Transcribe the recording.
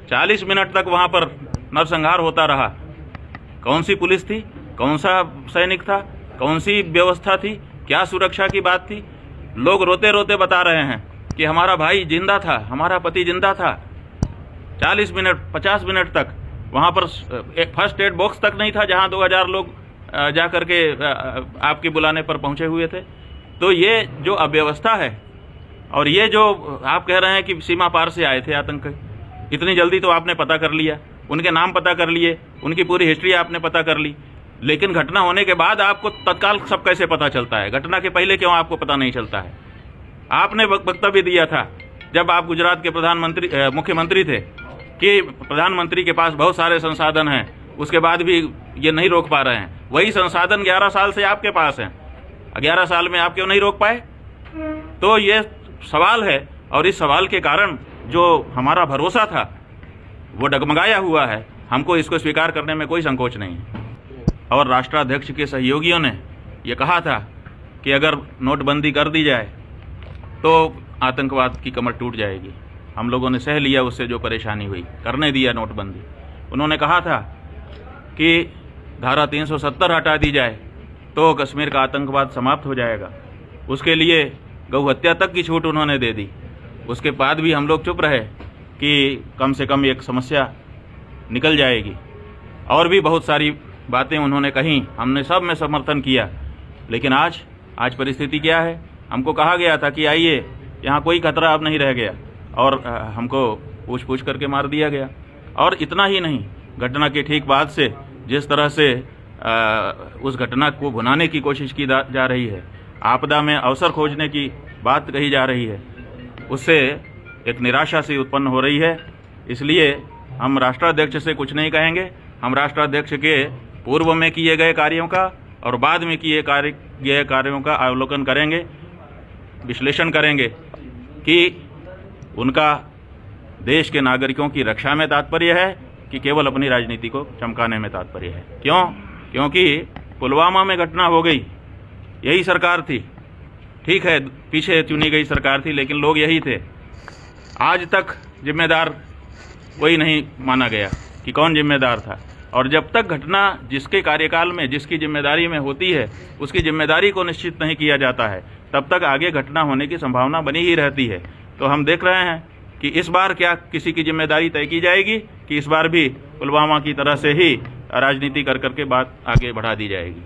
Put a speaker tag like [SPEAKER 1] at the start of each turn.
[SPEAKER 1] 40 minute तक वहां पर नरसंहार होता रहा। कौन सी पुलिस थी, कौन सा सैनिक था, कौन सी व्यवस्था थी, क्या सुरक्षा की बात थी? लोग रोते रोते बता रहे हैं कि हमारा भाई जिंदा था, हमारा पति जिंदा था। 40 मिनट 50 मिनट तक वहां पर एक फर्स्ट एड बॉक्स तक नहीं था जहां 2000 लोग जा करके आपके बुलाने पर पहुंचे हुए थे। तो ये जो अव्यवस्था है, और ये जो आप कह रहे हैं कि सीमा पार से आए थे आतंक, इतनी जल्दी तो आपने पता कर लिया, उनके नाम पता कर लिए, उनकी पूरी हिस्ट्री आपने पता कर ली, लेकिन घटना होने के बाद आपको तत्काल सब कैसे पता चलता है? घटना के पहले क्यों आपको पता नहीं चलता है? आपने वक्तव्य दिया था जब आप गुजरात के मुख्यमंत्री थे कि प्रधानमंत्री के पास बहुत सारे संसाधन हैं, उसके बाद भी ये नहीं रोक पा रहे हैं। वही संसाधन 11 साल से आपके पास हैं, 11 साल में आप क्यों नहीं रोक पाए? तो ये सवाल है, और इस सवाल के कारण जो हमारा भरोसा था वो डगमगाया हुआ है। हमको इसको स्वीकार करने में कोई संकोच नहीं है। और राष्ट्राध्यक्ष के सहयोगियों ने ये कहा था कि अगर नोटबंदी कर दी जाए तो आतंकवाद की कमर टूट जाएगी। हम लोगों ने सह लिया उससे जो परेशानी हुई, करने दिया नोटबंदी। उन्होंने कहा था कि धारा 370 हटा दी जाए तो कश्मीर का आतंकवाद समाप्त हो जाएगा। उसके लिए गौ हत्या तक की छूट उन्होंने दे दी। उसके बाद भी हम लोग चुप रहे कि कम से कम एक समस्या निकल जाएगी। और भी बहुत सारी बातें उन्होंने कहीं, हमने सब में समर्थन किया। लेकिन आज परिस्थिति क्या है? हमको कहा गया था कि आइए, यहाँ कोई खतरा अब नहीं रह गया, और हमको पूछ करके मार दिया गया। और इतना ही नहीं, घटना के ठीक बाद से जिस तरह से उस घटना को भुनाने की कोशिश की जा रही है, आपदा में अवसर खोजने की बात कही जा रही है, उससे एक निराशा सी उत्पन्न हो रही है। इसलिए हम राष्ट्राध्यक्ष से कुछ नहीं कहेंगे। हम राष्ट्राध्यक्ष के पूर्व में किए गए कार्यों का और बाद में किए गए कार्यों का अवलोकन करेंगे, विश्लेषण करेंगे कि उनका देश के नागरिकों की रक्षा में तात्पर्य है कि केवल अपनी राजनीति को चमकाने में तात्पर्य है। क्यों? क्योंकि पुलवामा में घटना हो गई, यही सरकार थी, ठीक है, पीछे चुनी गई सरकार थी, लेकिन लोग यही थे। आज तक जिम्मेदार कोई नहीं माना गया कि कौन जिम्मेदार था। और जब तक घटना जिसके कार्यकाल में, जिसकी जिम्मेदारी में होती है, उसकी जिम्मेदारी को निश्चित नहीं किया जाता है, तब तक आगे घटना होने की संभावना बनी ही रहती है। तो हम देख रहे हैं कि इस बार क्या किसी की जिम्मेदारी तय की जाएगी कि इस बार भी पुलवामा की तरह से ही राजनीति कर करके बात आगे बढ़ा दी जाएगी।